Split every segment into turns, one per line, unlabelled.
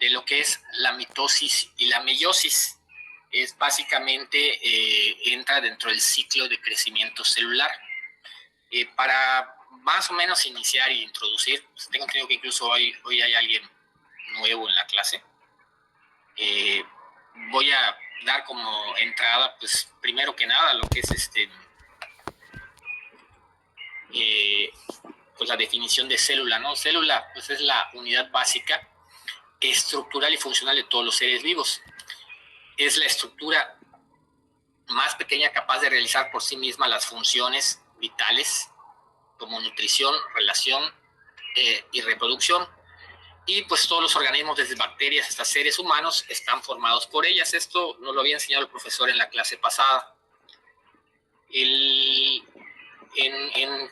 de lo que es la mitosis y la meiosis. Es básicamente, entra dentro del ciclo de crecimiento celular. Para más o menos iniciar e introducir, pues tengo entendido que incluso hoy hay alguien nuevo en la clase. Voy a dar como entrada, pues primero que nada, lo que es pues la definición de célula, ¿no? Célula, pues es la unidad básica, estructural y funcional de todos los seres vivos. Es la estructura más pequeña capaz de realizar por sí misma las funciones vitales como nutrición, relación y reproducción. Y pues todos los organismos, desde bacterias hasta seres humanos, están formados por ellas. Esto nos lo había enseñado el profesor en la clase pasada.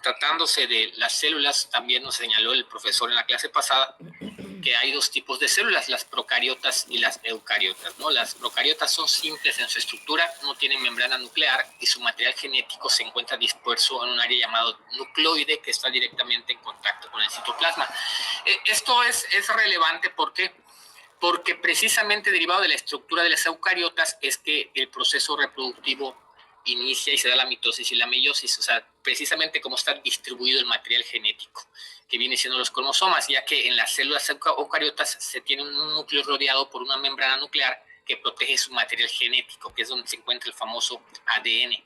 Tratándose de las células, también nos señaló el profesor en la clase pasada que hay dos tipos de células, las procariotas y las eucariotas, ¿no? Las procariotas son simples en su estructura, no tienen membrana nuclear y su material genético se encuentra disperso en un área llamado nucleoide que está directamente en contacto con el citoplasma. Esto es relevante porque precisamente derivado de la estructura de las eucariotas es que el proceso reproductivo inicia y se da la mitosis y la meiosis, o sea, precisamente como está distribuido el material genético, que viene siendo los cromosomas, ya que en las células eucariotas se tiene un núcleo rodeado por una membrana nuclear que protege su material genético, que es donde se encuentra el famoso ADN.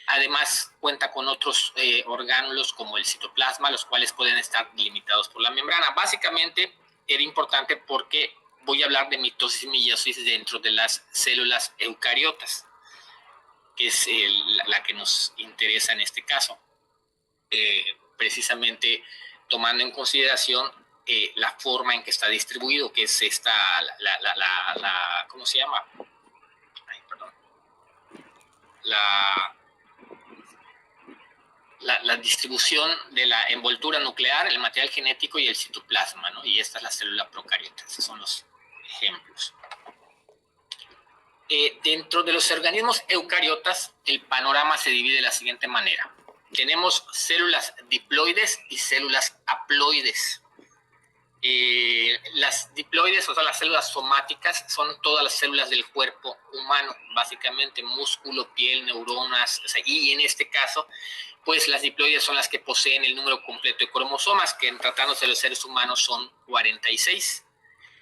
Además, cuenta con otros orgánulos como el citoplasma, los cuales pueden estar limitados por la membrana. Básicamente, era importante porque voy a hablar de mitosis y meiosis dentro de las células eucariotas, que es la que nos interesa en este caso. Precisamente tomando en consideración la forma en que está distribuido, que es esta, ¿cómo se llama? Ay, perdón. La distribución de la envoltura nuclear, el material genético y el citoplasma, ¿no? Y esta es la célula procariota. Esos son los ejemplos. Dentro de los organismos eucariotas, el panorama se divide de la siguiente manera. Tenemos células diploides y células haploides. Las diploides, o sea, las células somáticas, son todas las células del cuerpo humano, básicamente músculo, piel, neuronas, o sea, y en este caso, pues las diploides son las que poseen el número completo de cromosomas, que en tratándose de los seres humanos son 46.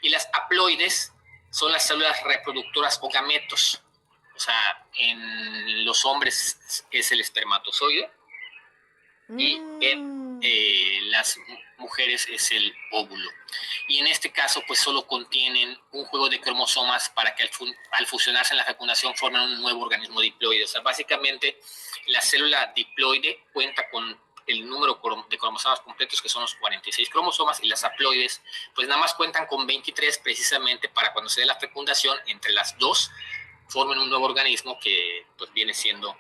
Y las haploides son las células reproductoras o gametos. O sea, en los hombres es el espermatozoide y en las mujeres es el óvulo. Y en este caso, pues solo contienen un juego de cromosomas para que al fusionarse en la fecundación formen un nuevo organismo diploide. O sea, básicamente la célula diploide cuenta con el número de cromosomas completos, que son los 46 cromosomas, y las haploides, pues nada más cuentan con 23, precisamente para cuando se dé la fecundación, entre las dos, formen un nuevo organismo que pues viene siendo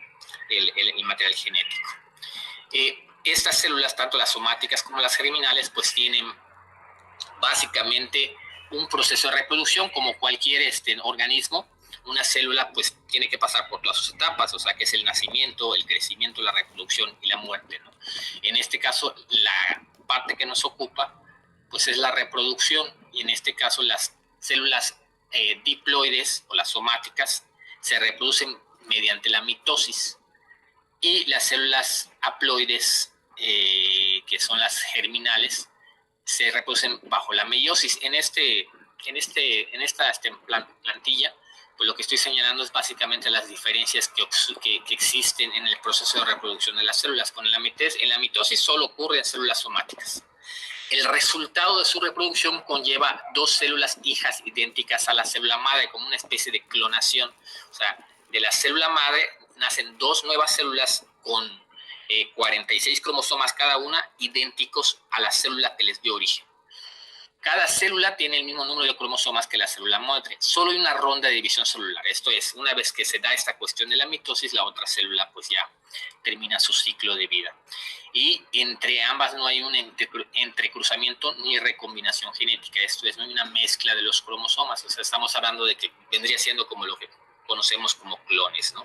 el material genético. Estas células, tanto las somáticas como las germinales, pues tienen básicamente un proceso de reproducción como cualquier organismo. Una célula pues tiene que pasar por todas sus etapas, o sea, que es el nacimiento, el crecimiento, la reproducción y la muerte, ¿no? En este caso, la parte que nos ocupa pues es la reproducción, y en este caso las células diploides o las somáticas se reproducen mediante la mitosis, y las células haploides, que son las germinales, se reproducen bajo la meiosis. En esta plantilla, pues lo que estoy señalando es básicamente las diferencias que existen en el proceso de reproducción de las células. En la mitosis solo ocurre en células somáticas. El resultado de su reproducción conlleva dos células hijas idénticas a la célula madre, como una especie de clonación. O sea, de la célula madre nacen dos nuevas células con 46 cromosomas cada una, idénticos a la célula que les dio origen. Cada célula tiene el mismo número de cromosomas que la célula madre. Solo hay una ronda de división celular. Esto es, una vez que se da esta cuestión de la mitosis, la otra célula pues ya termina su ciclo de vida. Y entre ambas no hay un entrecruzamiento ni recombinación genética. Esto es, no hay una mezcla de los cromosomas. O sea, estamos hablando de que vendría siendo como lo que conocemos como clones, ¿no?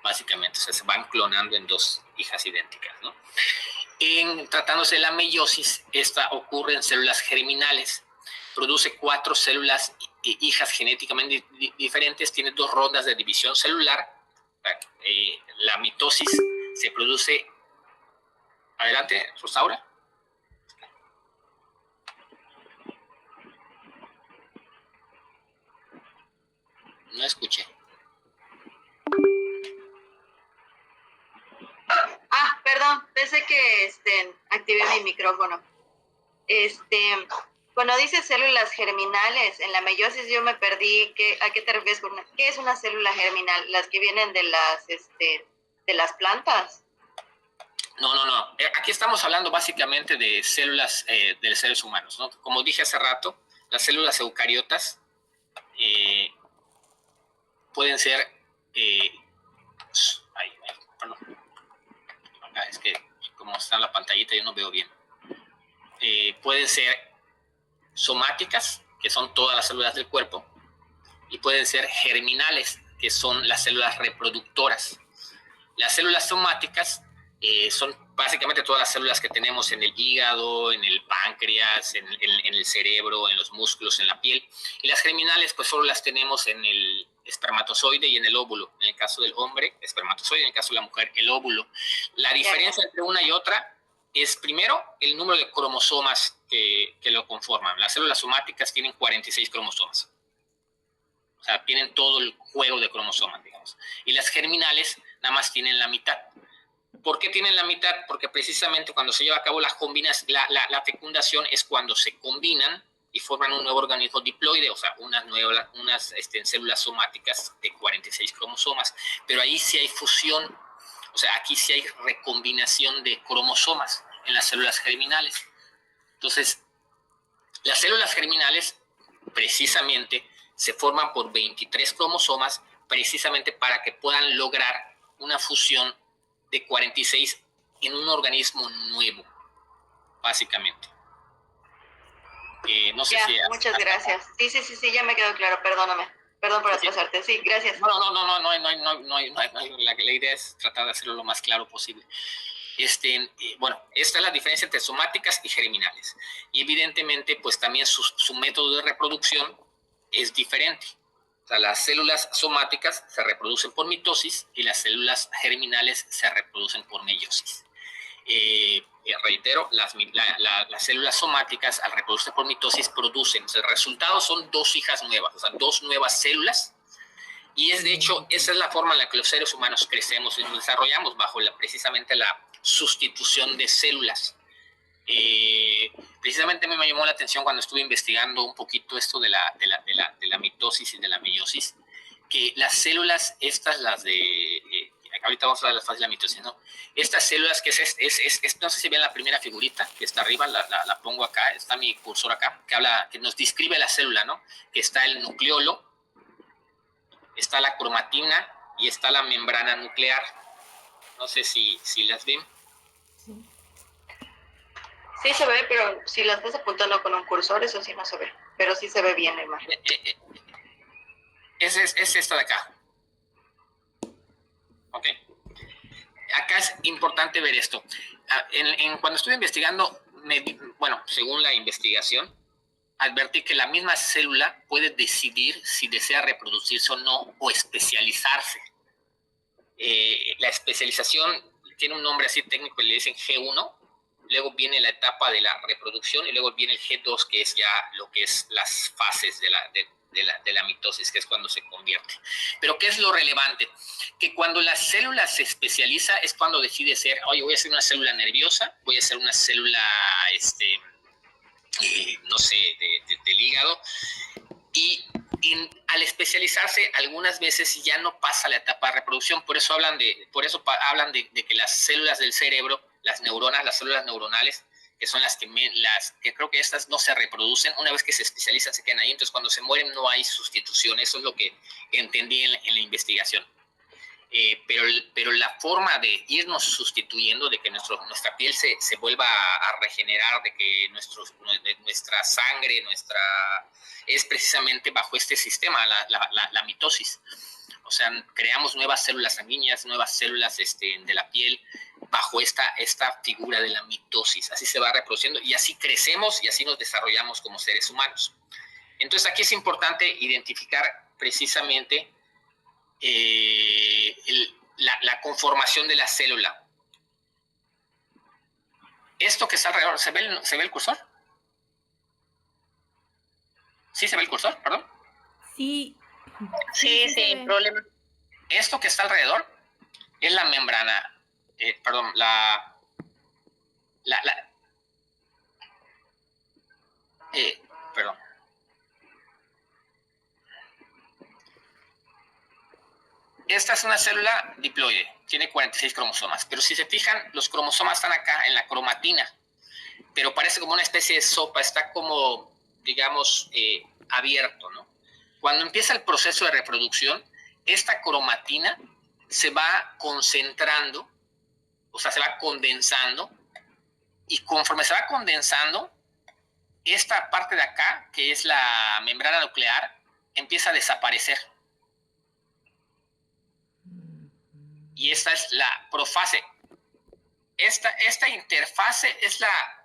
Básicamente, o sea, se van clonando en dos hijas idénticas, ¿no? Tratándose de la meiosis, esta ocurre en células germinales, produce 4 células hijas genéticamente diferentes, tiene 2 rondas de división celular. La mitosis se produce... Adelante, Rosaura. No escuché.
Perdón, pensé que activé mi micrófono. Cuando dices células germinales, en la meiosis yo me perdí. ¿A qué te refieres? ¿Qué es una célula germinal? ¿Las que vienen de las plantas?
No. Aquí estamos hablando básicamente de células de seres humanos, ¿no? Como dije hace rato, las células eucariotas pueden ser... perdón. Es que como está en la pantallita yo no veo bien. Pueden ser somáticas, que son todas las células del cuerpo, y pueden ser germinales, que son las células reproductoras. Las células somáticas son básicamente todas las células que tenemos en el hígado, en el páncreas, en el cerebro, en los músculos, en la piel. Y las germinales, pues solo las tenemos en el espermatozoide y en el óvulo. En el caso del hombre, espermatozoide; en el caso de la mujer, el óvulo. La diferencia entre una y otra es, primero, el número de cromosomas que lo conforman. Las células somáticas tienen 46 cromosomas. O sea, tienen todo el juego de cromosomas, digamos. Y las germinales nada más tienen la mitad. ¿Por qué tienen la mitad? Porque precisamente cuando se lleva a cabo la fecundación es cuando se combinan y forman un nuevo organismo diploide, o sea, unas células somáticas de 46 cromosomas. Pero ahí sí hay fusión, o sea, aquí sí hay recombinación de cromosomas en las células germinales. Entonces, las células germinales precisamente se forman por 23 cromosomas, precisamente para que puedan lograr una fusión de 46 en un organismo nuevo, básicamente. No sé
ya,
si...
Muchas gracias. Sí, ya me quedó claro, perdóname. Perdón por atrasarte. Sí, gracias.
No, la idea es tratar de hacerlo lo más claro posible. Bueno, esta es la diferencia entre somáticas y germinales. Y evidentemente, pues también su método de reproducción es diferente. O sea, las células somáticas se reproducen por mitosis y las células germinales se reproducen por meiosis. Reitero, las células somáticas, al reproducirse por mitosis, producen, o sea, el resultado son 2 hijas nuevas, o sea, 2 nuevas células. Y de hecho, esa es la forma en la que los seres humanos crecemos y nos desarrollamos, bajo precisamente la sustitución de células. Precisamente a mí me llamó la atención cuando estuve investigando un poquito esto de la mitosis y de la meiosis, que las células estas, las de... ahorita vamos a hablar de las fases de la mitosis, ¿no? Estas células, que no sé si ven la primera figurita, que está arriba, la pongo acá, está mi cursor acá, que nos describe la célula, ¿no? Que está el nucleolo, está la cromatina y está la membrana nuclear. No sé si las ven.
Sí se ve, pero si la estás apuntando con un cursor, eso sí no se ve. Pero sí se ve bien la imagen.
Es esta de acá. ¿Ok? Acá es importante ver esto. Cuando estuve investigando, según la investigación, advertí que la misma célula puede decidir si desea reproducirse o no, o especializarse. La especialización tiene un nombre así técnico, le dicen G1, luego viene la etapa de la reproducción y luego viene el G2, que es ya lo que es las fases de la mitosis, que es cuando se convierte. Pero ¿qué es lo relevante? Que cuando la célula se especializa es cuando decide ser, oye, voy a ser una célula nerviosa, voy a ser una célula, no sé, del hígado, y al especializarse algunas veces ya no pasa la etapa de reproducción. Por eso hablan de que las células del cerebro, las neuronas, las células neuronales, que son las que creo que estas no se reproducen, una vez que se especializan se quedan ahí. Entonces cuando se mueren no hay sustitución. Eso es lo que entendí en la investigación. Pero la forma de irnos sustituyendo, de que nuestra piel se vuelva a regenerar, de que nuestra sangre, es precisamente bajo este sistema, la mitosis. O sea, creamos nuevas células sanguíneas, nuevas células de la piel, bajo esta figura de la mitosis. Así se va reproduciendo y así crecemos y así nos desarrollamos como seres humanos. Entonces aquí es importante identificar precisamente la conformación de la célula. Esto que está alrededor, ¿se ve el cursor? ¿Sí se ve el cursor? Perdón.
Sí.
Sí, sin problema.
Esto que está alrededor es la membrana, perdón, perdón. Esta es una célula diploide, tiene 46 cromosomas, pero si se fijan, los cromosomas están acá en la cromatina, pero parece como una especie de sopa, está como, digamos, abierto, ¿no? Cuando empieza el proceso de reproducción, esta cromatina se va concentrando, o sea, se va condensando, y conforme se va condensando, esta parte de acá, que es la membrana nuclear, empieza a desaparecer. Y esta es la profase. Esta interfase es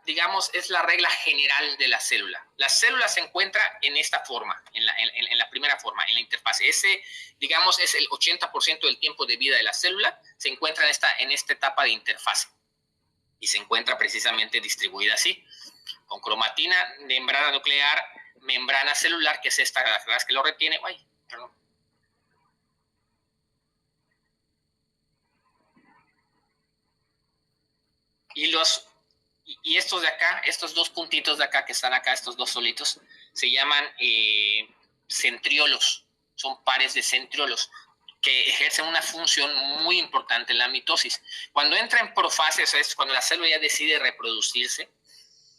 digamos, es la regla general de la célula. La célula se encuentra en esta forma, en la primera forma, en la interfase. Ese, digamos, es el 80% del tiempo de vida de la célula, se encuentra en esta etapa de interfase. Y se encuentra precisamente distribuida así, con cromatina, membrana nuclear, membrana celular, que es esta que lo retiene. Ay, perdón. Y estos de acá, estos dos puntitos de acá que están acá, estos dos solitos, se llaman centriolos. Son pares de centriolos que ejercen una función muy importante en la mitosis. Cuando entra en profase, o sea, es cuando la célula ya decide reproducirse,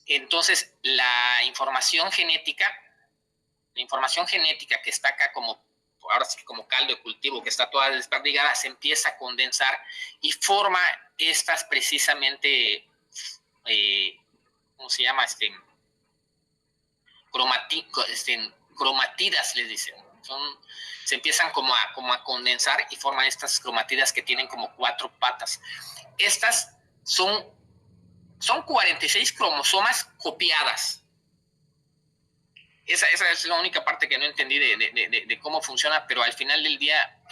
entonces la información genética que está acá como, ahora sí, como caldo de cultivo, que está toda desperdigada, se empieza a condensar y forma estas precisamente, ¿cómo se llama? Cromatidas, les dicen. Se empiezan como a condensar y forman estas cromatidas que tienen como 4 patas. Estas son 46 cromosomas copiadas. Esa es la única parte que no entendí de cómo funciona, pero al final del día,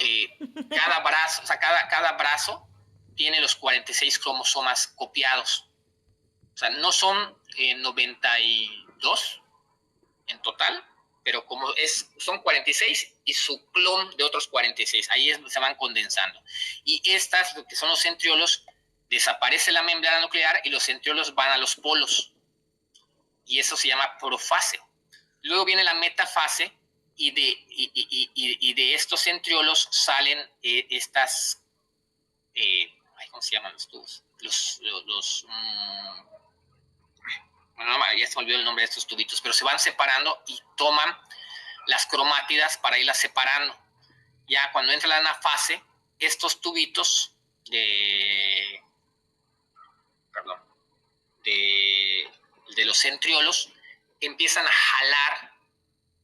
cada brazo tiene los 46 cromosomas copiados. O sea, no son 92 en total, pero como son 46 y su clon de otros 46, ahí es donde se van condensando. Y estas, lo que son los centriolos, desaparece la membrana nuclear y los centriolos van a los polos. Y eso se llama profase. Luego viene la metafase y de estos centriolos salen estas, ¿cómo se llaman los tubos? Bueno, ya se me olvidó el nombre de estos tubitos, pero se van separando y toman las cromátidas para irlas separando. Ya cuando entra la anafase, estos tubitos de los centriolos empiezan a jalar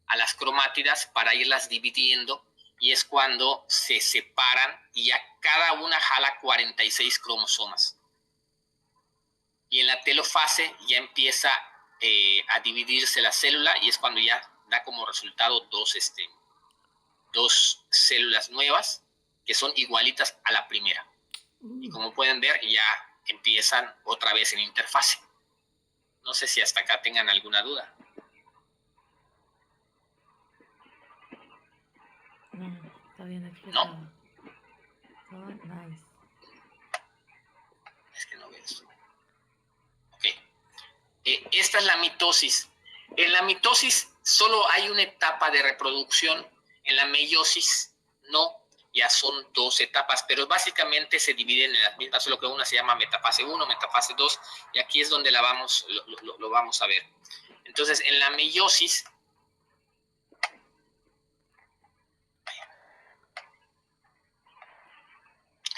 a las cromátidas para irlas dividiendo, y es cuando se separan y ya cada una jala 46 cromosomas. Y en la telofase ya empieza a dividirse la célula y es cuando ya da como resultado dos células nuevas que son igualitas a la primera. Y como pueden ver, ya empiezan otra vez en interfase. No sé si hasta acá tengan alguna duda.
No, está bien explicado.
¿No?
Oh, nice.
Es que no veo esto. Ok. Esta es la mitosis. En la mitosis solo hay una etapa de reproducción. En la meiosis no, ya son 2 etapas, pero básicamente se dividen en las mismas, solo que una se llama metafase 1, metafase 2, y aquí es donde lo vamos a ver. Entonces, en la meiosis,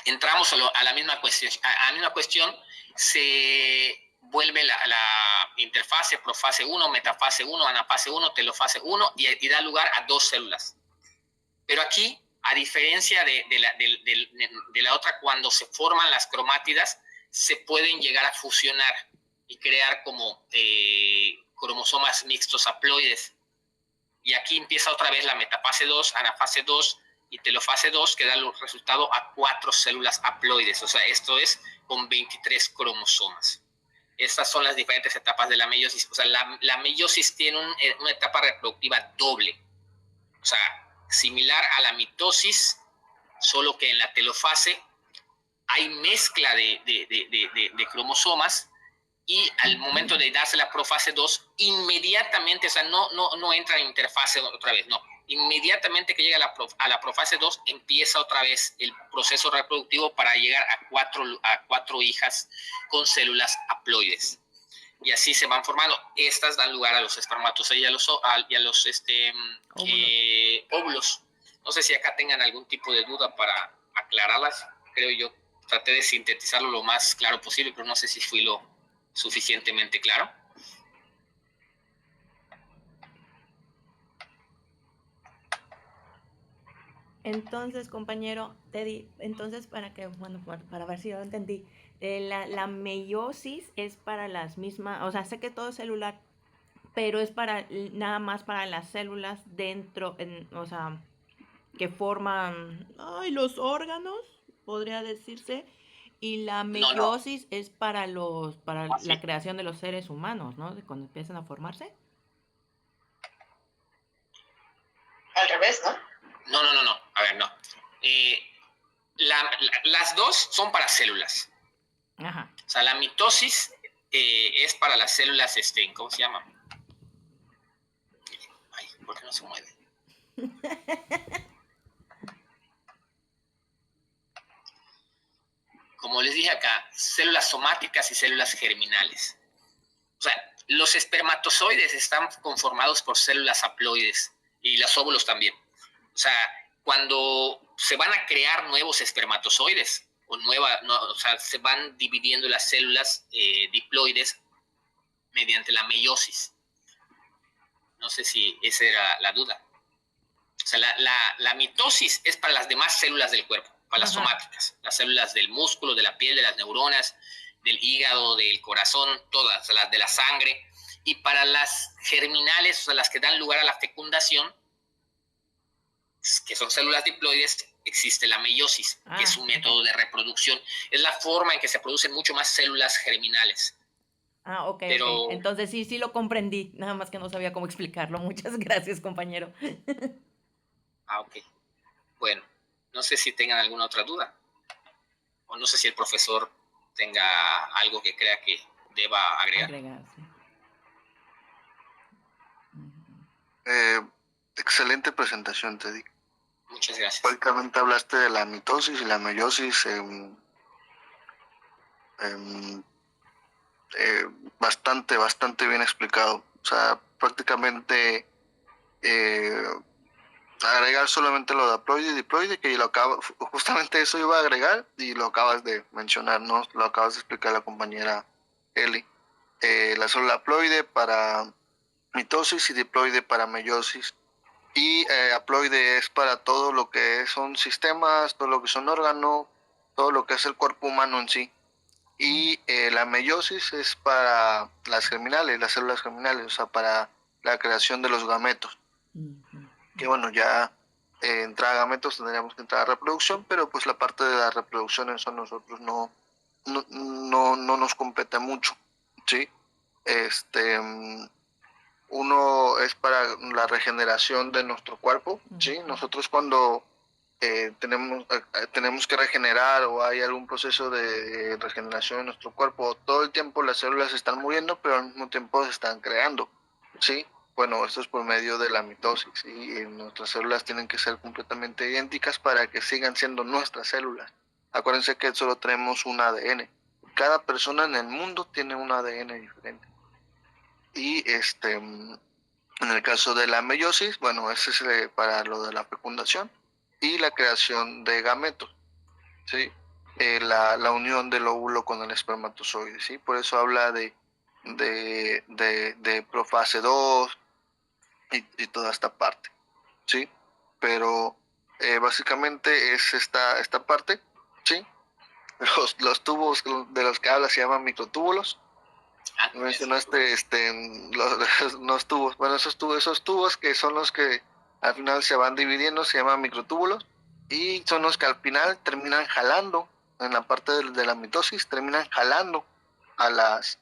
entramos a la misma cuestión, se vuelve la interfase, profase 1, metafase 1, anafase 1, telofase 1 y da lugar a 2 células. Pero aquí, a diferencia de la otra, cuando se forman las cromátidas, se pueden llegar a fusionar y crear como cromosomas mixtos haploides. Y aquí empieza otra vez la metafase 2, anafase 2 y telofase 2, que da el resultado a 4 células haploides. O sea, esto es con 23 cromosomas. Estas son las diferentes etapas de la meiosis. O sea, la meiosis tiene una etapa reproductiva doble. O sea, similar a la mitosis, solo que en la telofase hay mezcla de cromosomas, y al momento de darse la profase 2, inmediatamente, o sea, no entra en interfase otra vez, no. Inmediatamente que llega a la profase 2, empieza otra vez el proceso reproductivo para llegar a cuatro hijas con células haploides. Y así se van formando. Estas dan lugar a los espermatozoides y a los óvulos. No sé si acá tengan algún tipo de duda para aclararlas. Creo yo traté de sintetizarlo lo más claro posible, pero no sé si fui lo suficientemente claro.
Entonces, compañero, entonces para ver si yo lo entendí, la meiosis es para las mismas, o sea, sé que todo es celular, pero es para nada más para las células dentro, o sea, que forman, los órganos, podría decirse, y la
No.
meiosis es para la creación de los seres humanos, ¿no? De cuando empiezan a formarse.
Al revés, ¿no?
No. A ver, no. Las dos son para células.
Ajá.
O sea, la mitosis es para las células, ¿cómo se llama? Ay, ¿por qué no se mueve? Como les dije acá, células somáticas y células germinales. O sea, los espermatozoides están conformados por células haploides y los óvulos también. O sea, cuando se van a crear nuevos espermatozoides o sea, se van dividiendo las células diploides mediante la meiosis. No sé si esa era la duda. O sea, la mitosis es para las demás células del cuerpo, para las somáticas, las células del músculo, de la piel, de las neuronas, del hígado, del corazón, todas, las de la sangre. Y para las germinales, o sea, las que dan lugar a la fecundación, que son células diploides, existe la meiosis, que es un método de reproducción. Es la forma en que se producen mucho más células germinales.
Ok. Entonces sí lo comprendí, nada más que no sabía cómo explicarlo. Muchas gracias, compañero.
Ok. Bueno, no sé si tengan alguna otra duda. O no sé si el profesor tenga algo que crea que deba agregar.
Sí.
Excelente presentación, Teddy.
Muchas gracias.
Prácticamente hablaste de la mitosis y la meiosis bastante bien explicado. O sea, prácticamente agregar solamente lo de haploide y diploide, que justamente eso iba a agregar y lo acabas de mencionar, ¿no? Lo acabas de explicar la compañera Eli. La célula haploide para mitosis y diploide para meiosis. Y haploide es para todo lo que son sistemas, todo lo que son órganos, todo lo que es el cuerpo humano en sí. Y la meiosis es para las germinales, las células germinales, o sea, para la creación de los gametos. Que bueno, ya entrar a gametos tendríamos que entrar a reproducción, pero pues la parte de la reproducción eso a nosotros no nos compete mucho, ¿sí? Uno es para la regeneración de nuestro cuerpo, ¿sí? Nosotros cuando tenemos que regenerar o hay algún proceso de regeneración en nuestro cuerpo, todo el tiempo las células se están muriendo, pero al mismo tiempo se están creando, ¿sí? Bueno, esto es por medio de la mitosis, y nuestras células tienen que ser completamente idénticas para que sigan siendo nuestras células. Acuérdense que solo tenemos un ADN. Cada persona en el mundo tiene un ADN diferente. Y en el caso de la meiosis, bueno, ese es para lo de la fecundación y la creación de gametos, ¿sí? La unión del óvulo con el espermatozoide, ¿sí? Por eso habla de profase 2 y toda esta parte, ¿sí? Pero básicamente es esta parte, ¿sí? Los tubos de los que habla se llaman microtúbulos, Mencionaste los tubos. Bueno, esos tubos que son los que al final se van dividiendo, se llaman microtúbulos, y son los que al final terminan jalando, en la parte de la mitosis, terminan jalando a las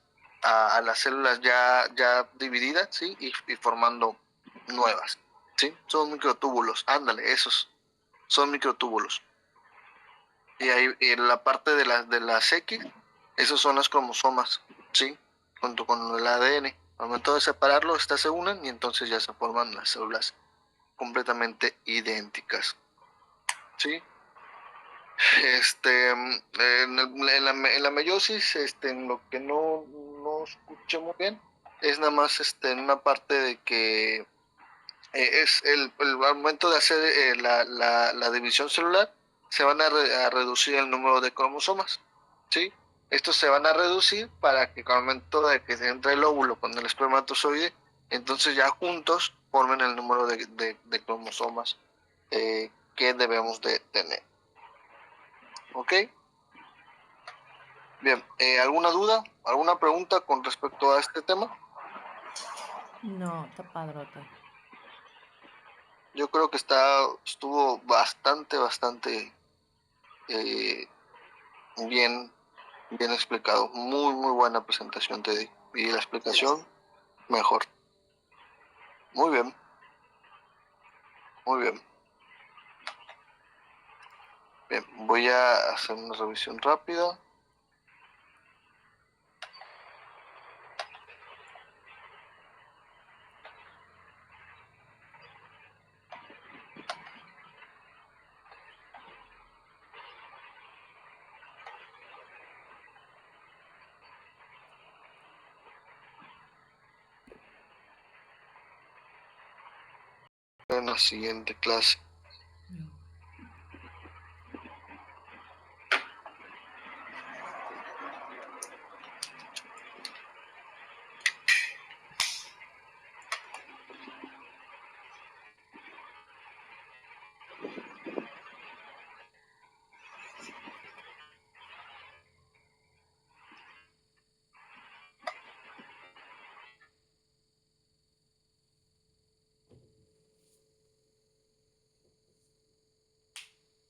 células ya divididas, ¿sí? Y formando nuevas, ¿sí? Son microtúbulos, ándale, esos son microtúbulos. Y ahí en la parte de las X, esos son los cromosomas, ¿sí? Junto con el ADN. Al momento de separarlo, estas se unen y entonces ya se forman las células completamente idénticas, ¿sí? En la meiosis, en lo que no escuché muy bien, es nada más en una parte de que es el momento de hacer la división celular, se van a reducir el número de cromosomas, ¿sí? Estos se van a reducir para que al momento de que entre el óvulo con el espermatozoide, entonces ya juntos formen el número de cromosomas que debemos de tener. ¿Ok? Bien, ¿alguna duda, alguna pregunta con respecto a este tema?
No, está padrote.
Yo creo que estuvo bastante bien explicado. Muy buena presentación, Teddy. Y la explicación, mejor. Muy bien, muy bien. Bien, voy a hacer una revisión rápida. En la siguiente clase.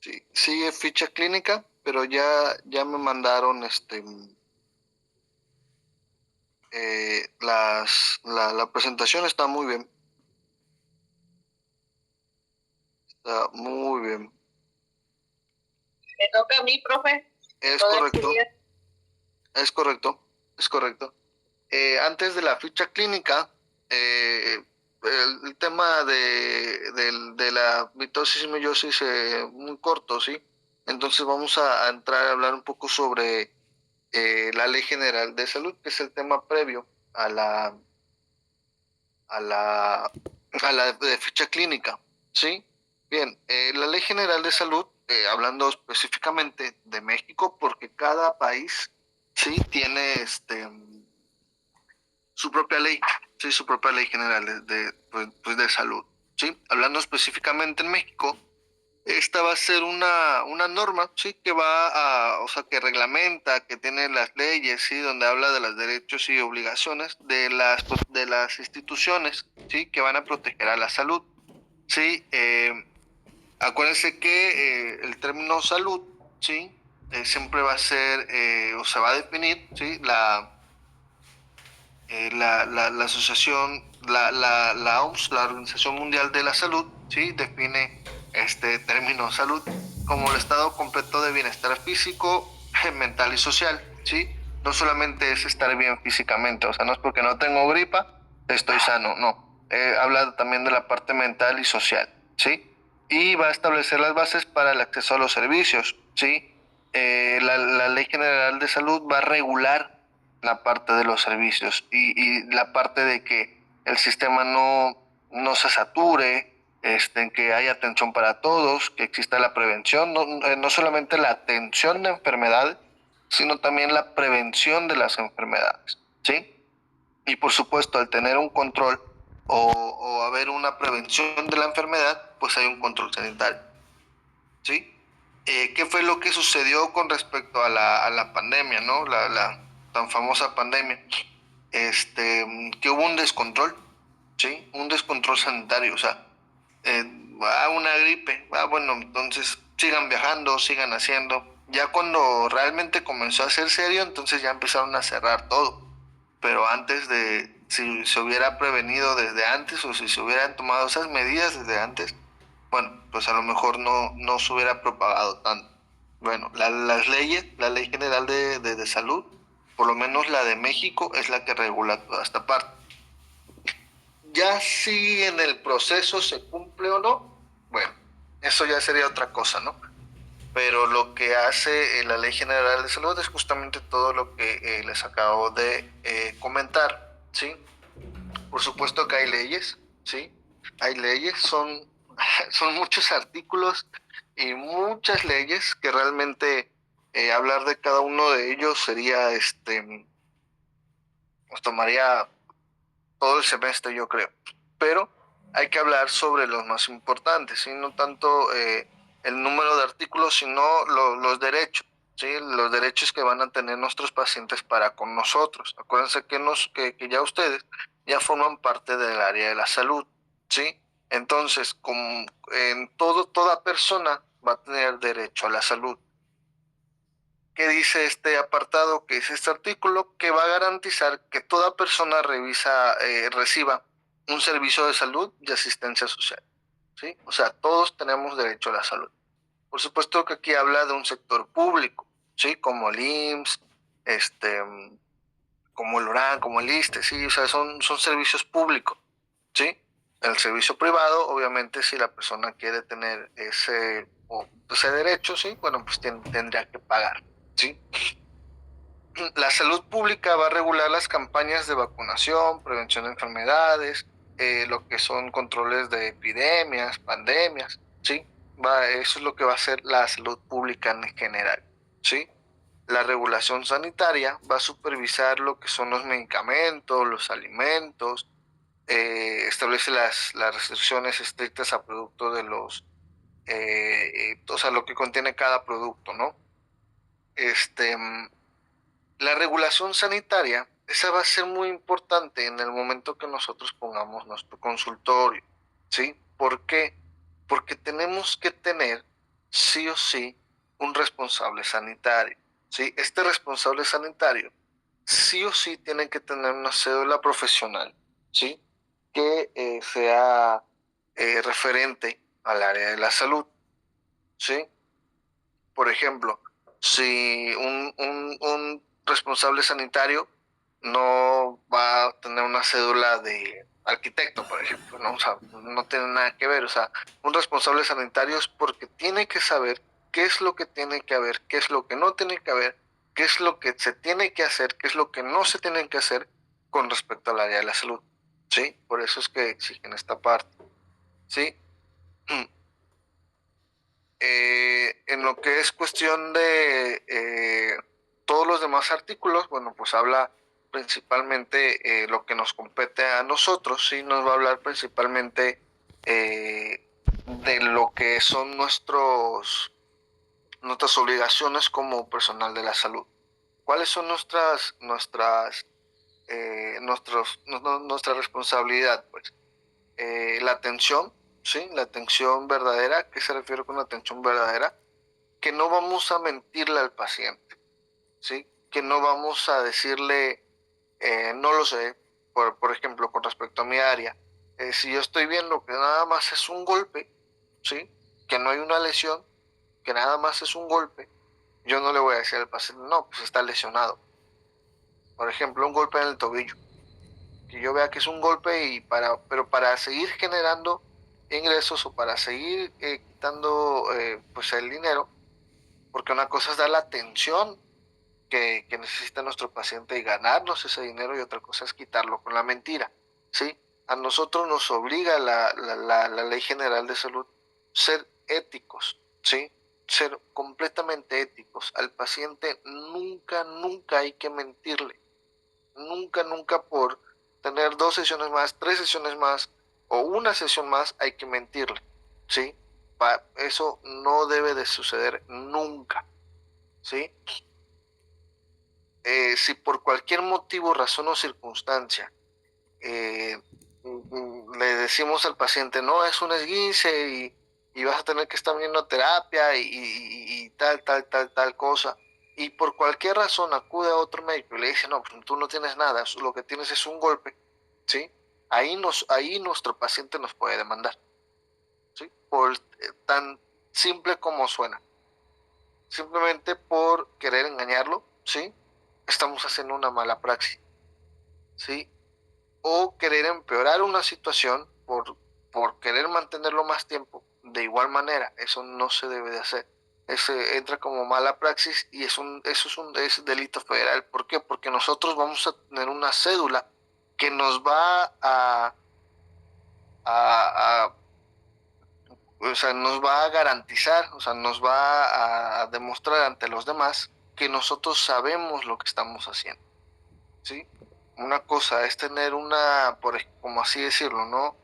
Sí, sigue ficha clínica, pero ya me mandaron la presentación está muy bien. Está muy bien.
¿Me toca a mí, profe?
Es correcto. Es correcto. Es correcto. Antes de la ficha clínica, el tema de la mitosis y meiosis muy corto, ¿sí? Entonces vamos a entrar a hablar un poco sobre la Ley General de Salud, que es el tema previo a la de ficha clínica, ¿sí? Bien, la Ley General de Salud, hablando específicamente de México, porque cada país, ¿sí? Tiene su propia ley, ¿sí? Su propia ley general de salud, ¿sí? Hablando específicamente en México, esta va a ser una norma, ¿sí? Que o sea, que reglamenta, que tiene las leyes, ¿sí? Donde habla de los derechos y obligaciones de las instituciones, ¿sí? Que van a proteger a la salud, ¿sí? Acuérdense que el término salud, ¿sí? Siempre va a ser, o se va a definir, ¿sí? La asociación, la OMS, la Organización Mundial de la Salud, ¿sí? Define este término salud como el estado completo de bienestar físico, mental y social, ¿sí? No solamente es estar bien físicamente, o sea, no es porque no tengo gripa, estoy sano, no. Habla también de la parte mental y social, ¿sí? Y va a establecer las bases para el acceso a los servicios, ¿sí? La Ley General de Salud va a regular la parte de los servicios y la parte de que el sistema no se sature, que haya atención para todos, que exista la prevención, no solamente la atención de enfermedades, sino también la prevención de las enfermedades, ¿sí? Y por supuesto, al tener un control o haber una prevención de la enfermedad, pues hay un control sanitario, ¿sí? ¿Qué fue lo que sucedió con respecto a la pandemia, ¿no? La tan famosa pandemia. que hubo un descontrol, ¿sí? Un descontrol sanitario, o sea, una gripe, bueno, entonces sigan viajando, sigan haciendo. Ya cuando realmente comenzó a ser serio, entonces ya empezaron a cerrar todo. Pero antes de, si se hubiera prevenido desde antes o si se hubieran tomado esas medidas desde antes, bueno, pues a lo mejor no se hubiera propagado tanto. Bueno, las leyes, la ley general de salud, por lo menos la de México, es la que regula toda esta parte. Ya si en el proceso se cumple o no, bueno, eso ya sería otra cosa, ¿no? Pero lo que hace la Ley General de Salud es justamente todo lo que les acabo de comentar, ¿sí? Por supuesto que hay leyes, ¿sí? Hay leyes, son muchos artículos y muchas leyes que realmente hablar de cada uno de ellos sería, nos tomaría todo el semestre, yo creo. Pero hay que hablar sobre los más importantes, ¿sí? No tanto el número de artículos, sino los derechos, ¿sí? Los derechos que van a tener nuestros pacientes para con nosotros. Acuérdense que ya ustedes ya forman parte del área de la salud, ¿sí? Entonces, como en toda persona va a tener derecho a la salud. ¿Qué dice este apartado? Que dice este artículo que va a garantizar que toda persona reciba un servicio de salud y asistencia social, ¿sí? O sea, todos tenemos derecho a la salud. Por supuesto que aquí habla de un sector público, ¿sí? Como el IMSS, como el URAN, como el ISSSTE, ¿sí? O sea, son servicios públicos, ¿sí? El servicio privado, obviamente, si la persona quiere tener ese derecho, ¿sí? Bueno, pues tendría que pagar, ¿sí? La salud pública va a regular las campañas de vacunación, prevención de enfermedades, lo que son controles de epidemias, pandemias, ¿sí? Eso es lo que va a hacer la salud pública en general, ¿sí? La regulación sanitaria va a supervisar lo que son los medicamentos, los alimentos, establece las restricciones estrictas a producto de o sea, lo que contiene cada producto, ¿no? La regulación sanitaria, esa va a ser muy importante en el momento que nosotros pongamos nuestro consultorio, ¿sí? ¿Por qué? Porque tenemos que tener sí o sí un responsable sanitario, ¿sí? Este responsable sanitario sí o sí tiene que tener una cédula profesional, ¿sí? Que sea referente al área de la salud, ¿sí? Por ejemplo, si un responsable sanitario no va a tener una cédula de arquitecto, por ejemplo, ¿no? O sea, no tiene nada que ver. O sea, un responsable sanitario es porque tiene que saber qué es lo que tiene que haber, qué es lo que no tiene que haber, qué es lo que se tiene que hacer, qué es lo que no se tiene que hacer con respecto al área de la salud, ¿sí? Por eso es que exigen esta parte, ¿sí? En lo que es cuestión de todos los demás artículos, bueno, pues habla principalmente lo que nos compete a nosotros, sí, nos va a hablar principalmente de lo que son nuestras obligaciones como personal de la salud. ¿Cuáles son nuestra responsabilidad? Pues la atención, ¿sí? La atención verdadera. ¿Qué se refiere con la atención verdadera? Que no vamos a mentirle al paciente, ¿sí? Que no vamos a decirle, no lo sé, por ejemplo, con respecto a mi área, si yo estoy viendo que nada más es un golpe, ¿sí? Que no hay una lesión, que nada más es un golpe, yo no le voy a decir al paciente, no, pues está lesionado. Por ejemplo, un golpe en el tobillo, que yo vea que es un golpe pero para seguir generando ingresos o para seguir quitando pues el dinero, porque una cosa es dar la atención que necesita nuestro paciente y ganarnos ese dinero y otra cosa es quitarlo con la mentira, ¿sí? A nosotros nos obliga la Ley General de Salud ser éticos, ¿sí? Ser completamente éticos. Al paciente nunca hay que mentirle. Nunca por tener 2 sesiones más, 3 sesiones más o una sesión más hay que mentirle, ¿sí? Eso no debe de suceder nunca, ¿sí? si por cualquier motivo, razón o circunstancia le decimos al paciente, no, es un esguince y vas a tener que estar viendo terapia y tal cosa, y por cualquier razón acude a otro médico y le dice, no, pues tú no tienes nada, lo que tienes es un golpe, ¿sí? Ahí nuestro paciente nos puede demandar, ¿sí? Por tan simple como suena. Simplemente por querer engañarlo, ¿sí? Estamos haciendo una mala praxis, ¿sí? O querer empeorar una situación por querer mantenerlo más tiempo. De igual manera, eso no se debe de hacer. Ese entra como mala praxis y es delito federal. ¿Por qué? Porque nosotros vamos a tener una cédula que nos va a o sea, nos va a garantizar, o sea, nos va a demostrar ante los demás que nosotros sabemos lo que estamos haciendo, ¿sí? Una cosa es tener como así decirlo, ¿no?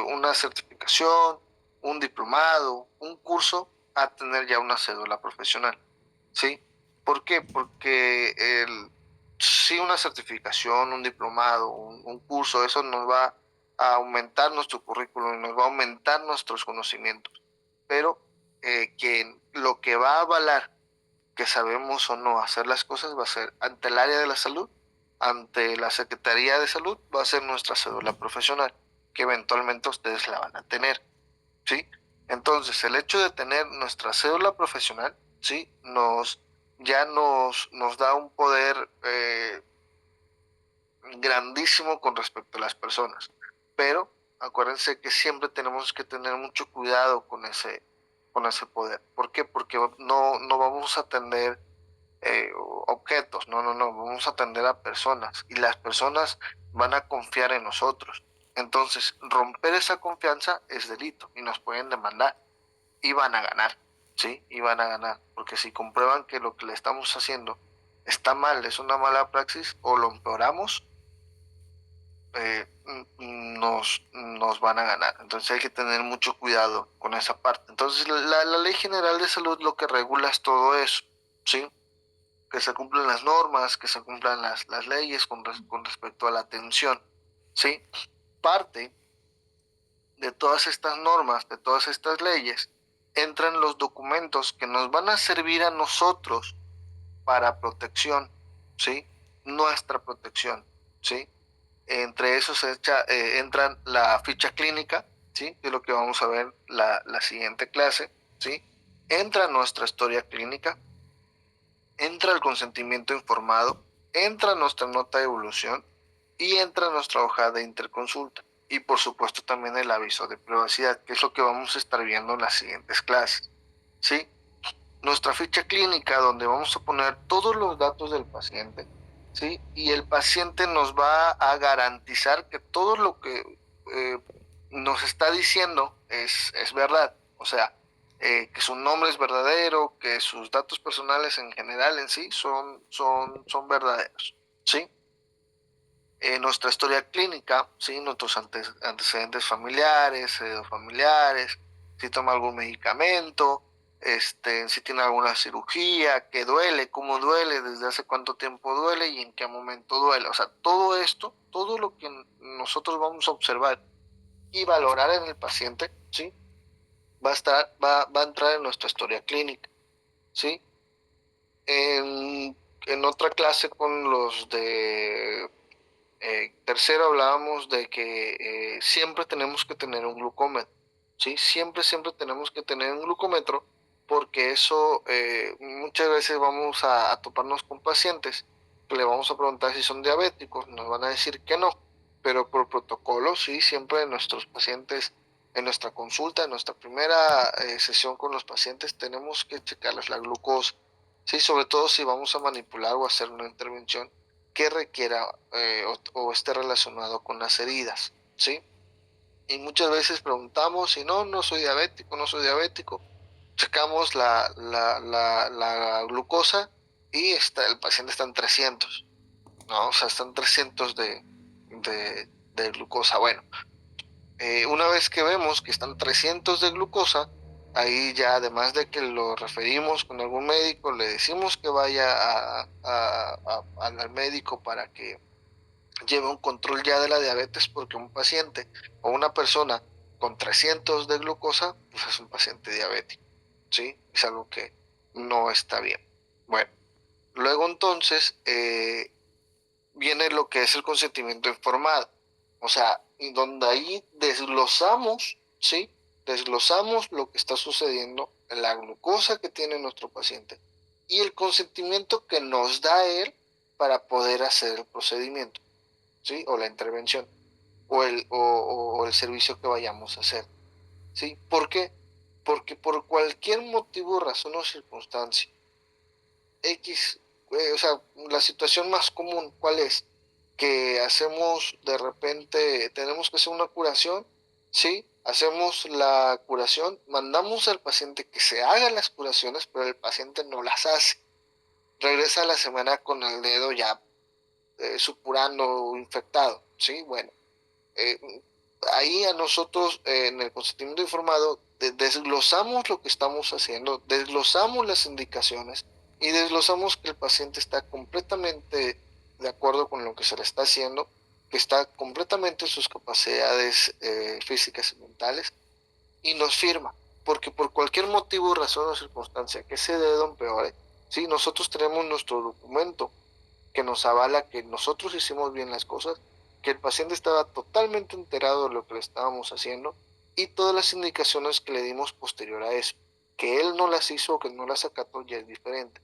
Una certificación, un diplomado, un curso, a tener ya una cédula profesional, ¿sí? ¿Por qué? Porque sí, una certificación, un diplomado, un curso, eso nos va a aumentar nuestro currículum y nos va a aumentar nuestros conocimientos, pero que lo que va a avalar que sabemos o no hacer las cosas va a ser ante el área de la salud, ante la Secretaría de Salud, va a ser nuestra cédula profesional, que eventualmente ustedes la van a tener, ¿sí? Entonces, el hecho de tener nuestra cédula profesional, ¿sí? Ya nos da un poder grandísimo con respecto a las personas, pero acuérdense que siempre tenemos que tener mucho cuidado con ese poder. ¿Por qué? Porque no vamos a atender objetos, no, vamos a atender a personas y las personas van a confiar en nosotros. Entonces, romper esa confianza es delito y nos pueden demandar y van a ganar, ¿sí? Y van a ganar, porque si comprueban que lo que le estamos haciendo está mal, es una mala praxis o lo empeoramos, nos van a ganar. Entonces hay que tener mucho cuidado con esa parte. Entonces la Ley General de Salud lo que regula es todo eso, ¿sí? Que se cumplan las normas, que se cumplan las leyes con respecto a la atención, ¿sí? Parte de todas estas normas, de todas estas leyes, entran los documentos que nos van a servir a nosotros para protección, ¿sí? Nuestra protección, ¿sí? Entre esos entran la ficha clínica, ¿sí? Que es lo que vamos a ver la siguiente clase, ¿sí? Entra nuestra historia clínica, entra el consentimiento informado, entra nuestra nota de evolución y entra nuestra hoja de interconsulta. Y por supuesto también el aviso de privacidad, que es lo que vamos a estar viendo en las siguientes clases, ¿sí? Nuestra ficha clínica, donde vamos a poner todos los datos del paciente, ¿sí? Y el paciente nos va a garantizar que todo lo que nos está diciendo es verdad. O sea, que su nombre es verdadero, que sus datos personales en general en sí son verdaderos, ¿sí? Nuestra historia clínica, ¿sí? Nuestros antecedentes familiares, familiares, si toma algún medicamento, si tiene alguna cirugía, qué duele, cómo duele, desde hace cuánto tiempo duele y en qué momento duele. O sea, todo esto, todo lo que nosotros vamos a observar y valorar en el paciente, ¿sí? Va a entrar en nuestra historia clínica, ¿sí? En otra clase con los de tercero hablábamos de que siempre tenemos que tener un glucómetro, ¿sí? Siempre tenemos que tener un glucómetro porque eso muchas veces vamos a toparnos con pacientes que le vamos a preguntar si son diabéticos, nos van a decir que no, pero por protocolo, sí, siempre nuestros pacientes, en nuestra consulta, en nuestra primera sesión con los pacientes, tenemos que checarles la glucosa, sí, sobre todo si vamos a manipular o hacer una intervención que requiera o esté relacionado con las heridas, ¿sí? Y muchas veces preguntamos si no soy diabético, no soy diabético, checamos la glucosa y el paciente está en 300, ¿no? O sea, están 300 de glucosa. Bueno, una vez que vemos que están 300 de glucosa, Ahí ya, además de que lo referimos con algún médico, le decimos que vaya al médico para que lleve un control ya de la diabetes, porque un paciente o una persona con 300 de glucosa, pues es un paciente diabético, ¿sí? Es algo que no está bien. Bueno, luego entonces viene lo que es el consentimiento informado, o sea, y donde ahí desglosamos, ¿sí? Desglosamos lo que está sucediendo, la glucosa que tiene nuestro paciente y el consentimiento que nos da él para poder hacer el procedimiento, ¿sí? O la intervención, o el servicio que vayamos a hacer, ¿sí? ¿Por qué? Porque por cualquier motivo, razón o circunstancia, X, o sea, la situación más común, ¿cuál es? Que hacemos de repente, tenemos que hacer una curación, ¿sí? Hacemos la curación, mandamos al paciente que se haga las curaciones, pero el paciente no las hace. Regresa a la semana con el dedo ya supurando o infectado, ¿sí? Bueno, eh, ahí a nosotros en el consentimiento informado desglosamos lo que estamos haciendo, desglosamos las indicaciones y desglosamos que el paciente está completamente de acuerdo con lo que se le está haciendo, que está completamente en sus capacidades físicas y mentales y nos firma, porque por cualquier motivo, razón o circunstancia que ese dedo empeore, ¿sí? Nosotros tenemos nuestro documento que nos avala que nosotros hicimos bien las cosas, que el paciente estaba totalmente enterado de lo que le estábamos haciendo y todas las indicaciones que le dimos posterior a eso. Que él no las hizo o que no las acató ya es diferente,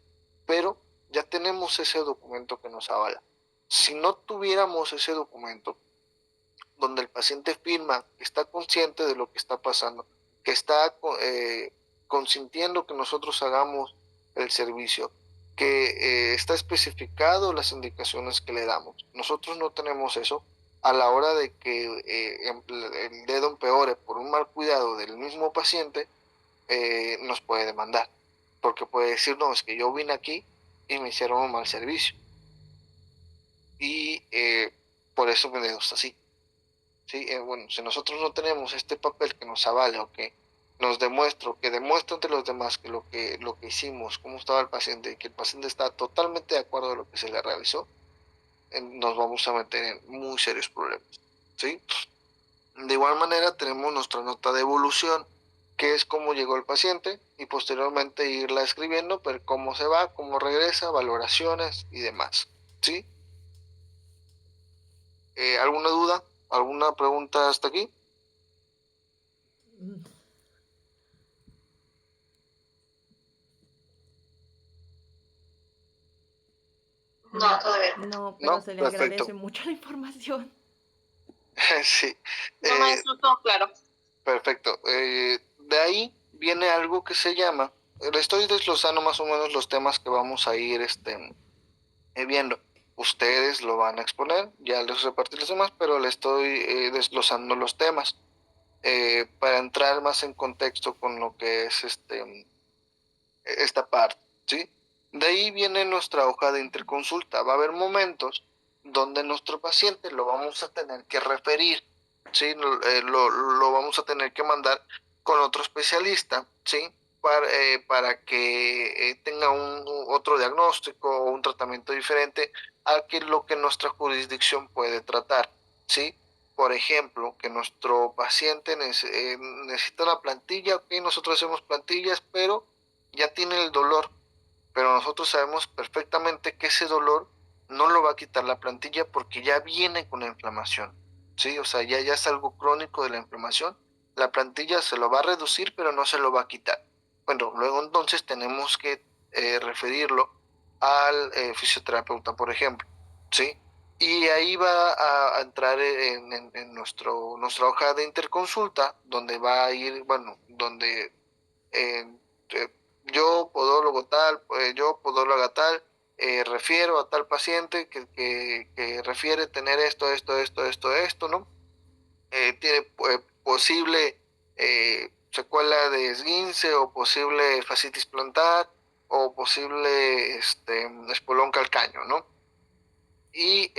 pero ya tenemos ese documento que nos avala. Si no tuviéramos ese documento, donde el paciente firma que está consciente de lo que está pasando, que está consintiendo que nosotros hagamos el servicio, que está especificado las indicaciones que le damos. Nosotros no tenemos eso. A la hora de que el dedo empeore por un mal cuidado del mismo paciente, nos puede demandar, porque puede decir, no, es que yo vine aquí y me hicieron un mal servicio. Y por eso mi dedo está así. ¿Sí? Bueno, si nosotros no tenemos este papel que nos avale o que nos demuestra, que demuestra ante los demás que lo que hicimos, cómo estaba el paciente y que el paciente está totalmente de acuerdo de lo que se le realizó, nos vamos a meter en muy serios problemas, ¿sí? De igual manera tenemos nuestra nota de evolución, que es cómo llegó el paciente y posteriormente irla escribiendo, ver cómo se va, cómo regresa, valoraciones y demás, ¿sí? ¿Alguna duda? ¿Alguna pregunta hasta aquí?
Mm,
No, todavía.
No, pero
No,
se le
perfecto.
agradece mucho la información.
Sí.
No, maestro, todo claro.
Perfecto. De ahí viene algo que se llama, le estoy desglosando más o menos los temas que vamos a ir viendo. Ustedes lo van a exponer, ya les repartí los demás, pero le estoy desglosando los temas para entrar más en contexto con lo que es esta parte, ¿sí? De ahí viene nuestra hoja de interconsulta. Va a haber momentos donde nuestro paciente lo vamos a tener que referir, ¿sí? Lo vamos a tener que mandar con otro especialista, ¿sí? Para que tenga otro diagnóstico o un tratamiento diferente a lo que nuestra jurisdicción puede tratar, ¿sí? Por ejemplo, que nuestro paciente necesita una plantilla, ok, nosotros hacemos plantillas, pero ya tiene el dolor, pero nosotros sabemos perfectamente que ese dolor no lo va a quitar la plantilla porque ya viene con la inflamación, ¿sí? O sea, ya es algo crónico de la inflamación. La plantilla se lo va a reducir, pero no se lo va a quitar. Bueno, luego entonces tenemos que referirlo al fisioterapeuta, por ejemplo, ¿sí? Y ahí va a entrar en nuestra hoja de interconsulta, donde va a ir, bueno, donde eh, yo, podólogo tal, yo, podóloga tal, refiero a tal paciente que refiere tener esto, ¿no? Tiene posible secuela de esguince o posible fascitis plantar o posible espolón calcáneo, ¿no? Y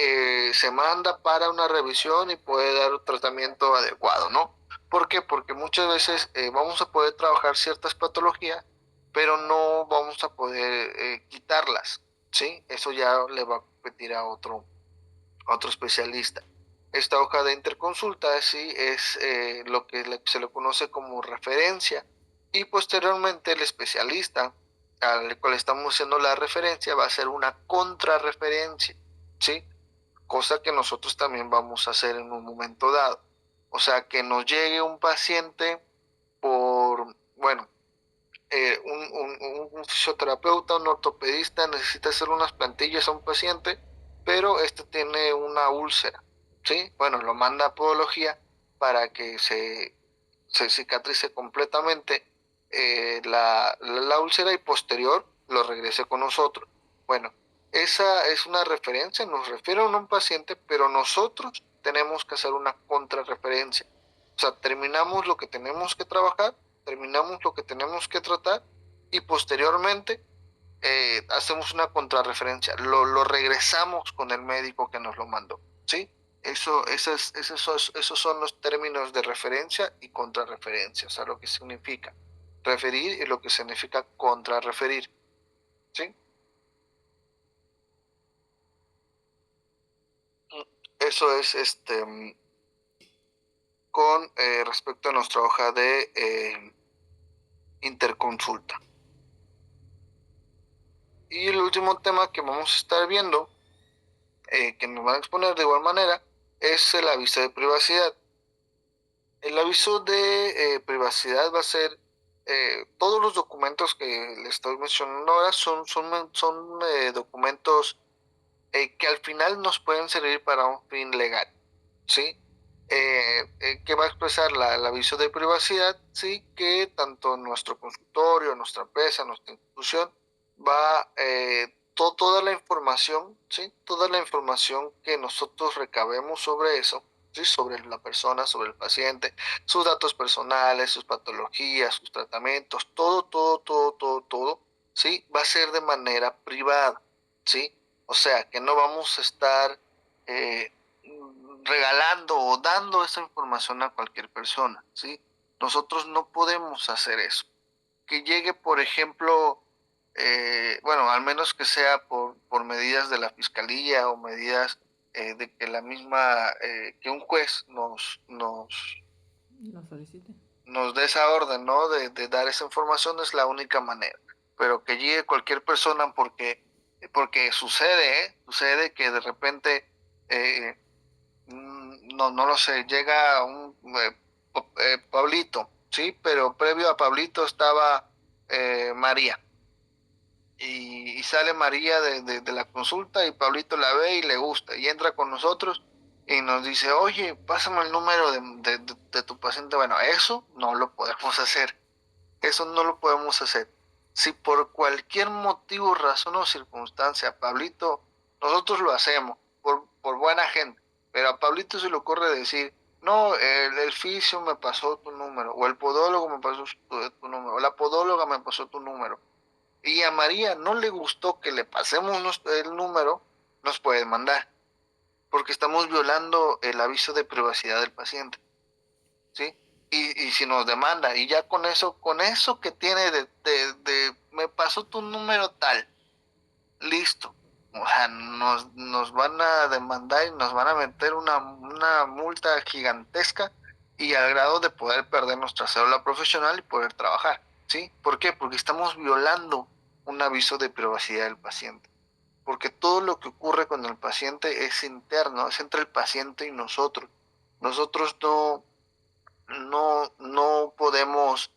se manda para una revisión y puede dar un tratamiento adecuado, ¿no? ¿Por qué? Porque muchas veces vamos a poder trabajar ciertas patologías, pero no vamos a poder quitarlas, ¿sí? Eso ya le va a competir a otro especialista. Esta hoja de interconsulta sí es lo que se le conoce como referencia, y posteriormente el especialista al cual estamos haciendo la referencia va a hacer una contrarreferencia, ¿sí? Cosa que nosotros también vamos a hacer en un momento dado. O sea, que nos llegue un paciente por, bueno, un fisioterapeuta, un ortopedista necesita hacer unas plantillas a un paciente, pero este tiene una úlcera, ¿sí? Bueno, lo manda a podología para que se cicatrice completamente la úlcera, y posterior lo regrese con nosotros. Bueno, esa es una referencia, nos refieren a un paciente, pero nosotros tenemos que hacer una contrarreferencia. O sea, terminamos lo que tenemos que trabajar, terminamos lo que tenemos que tratar, y posteriormente hacemos una contrarreferencia, lo regresamos con el médico que nos lo mandó, ¿sí? Esos son los términos de referencia y contrarreferencia, o sea, lo que significa referir y lo que significa contrarreferir, ¿sí? Eso es con respecto a nuestra hoja de interconsulta. Y el último tema que vamos a estar viendo, que nos van a exponer de igual manera, es el aviso de privacidad. El aviso de privacidad va a ser todos los documentos que le estoy mencionando ahora son documentos que al final nos pueden servir para un fin legal, ¿sí? Que va a expresar el aviso de privacidad, ¿sí? Que tanto nuestro consultorio, nuestra empresa, nuestra institución va toda la información, ¿sí? Toda la información que nosotros recabemos sobre eso, ¿sí? Sobre la persona, sobre el paciente, sus datos personales, sus patologías, sus tratamientos, todo, ¿sí? Va a ser de manera privada, ¿sí? O sea, que no vamos a estar eh, regalando o dando esa información a cualquier persona, ¿sí? Nosotros no podemos hacer eso. Que llegue, por ejemplo, bueno, al menos que sea por medidas de la fiscalía o medidas de que la misma, que un juez
Lo solicite.
nos dé esa orden, ¿no? De dar esa información, es la única manera. Pero que llegue cualquier persona porque sucede, ¿eh? Sucede que de repente, no lo sé, llega un Pablito, ¿sí? Pero previo a Pablito estaba María. Y sale María de la consulta, y Pablito la ve y le gusta y entra con nosotros y nos dice, oye, pásame el número de tu paciente. Bueno, eso no lo podemos hacer. Eso no lo podemos hacer. Si por cualquier motivo, razón o circunstancia, Pablito, nosotros lo hacemos por buena gente, pero a Pablito se le ocurre decir, no, el fisio me pasó tu número, o el podólogo me pasó tu número, o la podóloga me pasó tu número, y a María no le gustó que le pasemos el número, nos puede mandar, porque estamos violando el aviso de privacidad del paciente, ¿sí? Y si nos demanda, y ya con eso que tiene me pasó tu número tal, listo. O sea, nos van a demandar y nos van a meter una multa gigantesca, y al grado de poder perder nuestra cédula profesional y poder trabajar, ¿sí? ¿Por qué? Porque estamos violando un aviso de privacidad del paciente. Porque todo lo que ocurre con el paciente es interno, es entre el paciente y nosotros. Nosotros no podemos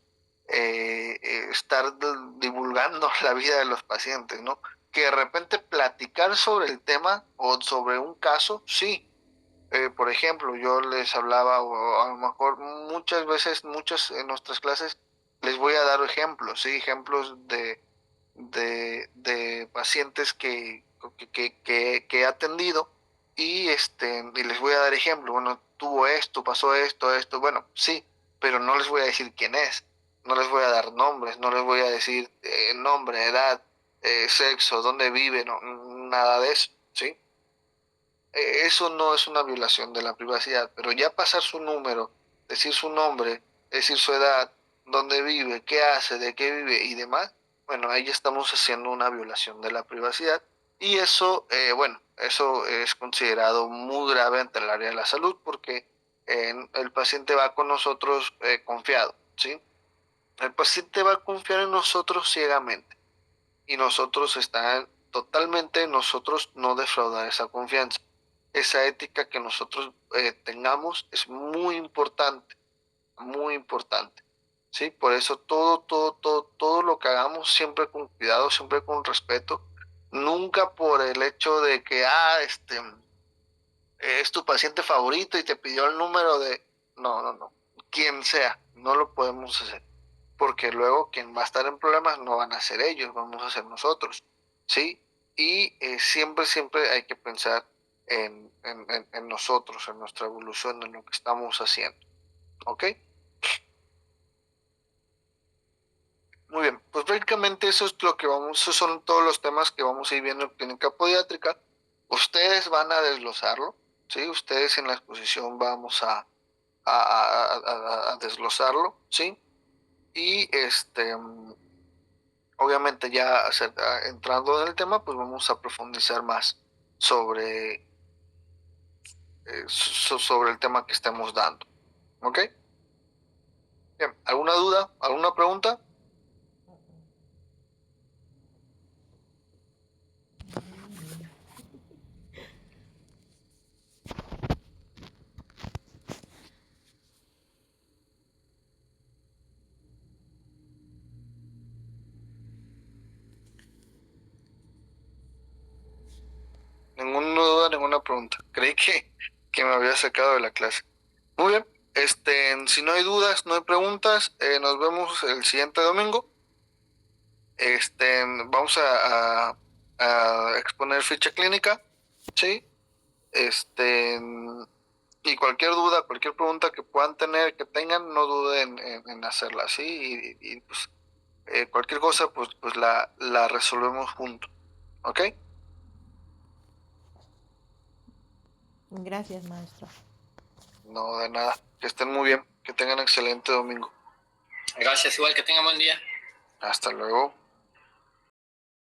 estar divulgando la vida de los pacientes, ¿no? Que de repente platicar sobre el tema o sobre un caso, sí. Por ejemplo, yo les hablaba, o a lo mejor muchas veces, muchas en nuestras clases, les voy a dar ejemplos, ¿sí? Ejemplos de pacientes que he atendido, y les voy a dar ejemplo. Bueno, tuvo esto, pasó esto, bueno, sí, pero no les voy a decir quién es, no les voy a dar nombres, no les voy a decir nombre, edad, sexo, dónde vive, no, nada de eso, ¿sí? Eso no es una violación de la privacidad, pero ya pasar su número decir su nombre, decir su edad, dónde vive, qué hace, de qué vive y demás, bueno, ahí estamos haciendo una violación de la privacidad y eso, eso es considerado muy grave ante el área de la salud porque el paciente va con nosotros confiado, ¿sí? El paciente va a confiar en nosotros ciegamente y nosotros está totalmente nosotros no defraudar esa confianza. Esa ética que nosotros tengamos es muy importante, ¿sí? Por eso todo lo que hagamos siempre con cuidado, siempre con respeto, nunca por el hecho de que, es tu paciente favorito y te pidió el número de... No, quien sea, no lo podemos hacer, porque luego quien va a estar en problemas no van a ser ellos, vamos a ser nosotros, ¿sí? Y siempre hay que pensar en nosotros, en nuestra evolución, en lo que estamos haciendo, ¿ok? Muy bien, pues prácticamente eso es lo que esos son todos los temas que vamos a ir viendo en clínica podiátrica. Ustedes van a desglosarlo, ¿sí? Ustedes en la exposición vamos a desglosarlo, ¿sí? Y obviamente ya entrando en el tema, pues vamos a profundizar más sobre, sobre el tema que estemos dando, ¿ok? Bien, ¿alguna duda? ¿Alguna pregunta? Ninguna duda, ninguna pregunta. Creí que me había sacado de la clase. Muy bien, si no hay dudas, no hay preguntas, nos vemos el siguiente domingo. Vamos a exponer ficha clínica, ¿sí? Y cualquier duda, cualquier pregunta que puedan tener, que tengan, no duden en hacerla, ¿sí? Y pues cualquier cosa, pues la resolvemos juntos, ¿ok?
Gracias, maestro.
No, de nada. Que estén muy bien, que tengan excelente domingo.
Gracias, igual que tengan buen día.
Hasta luego.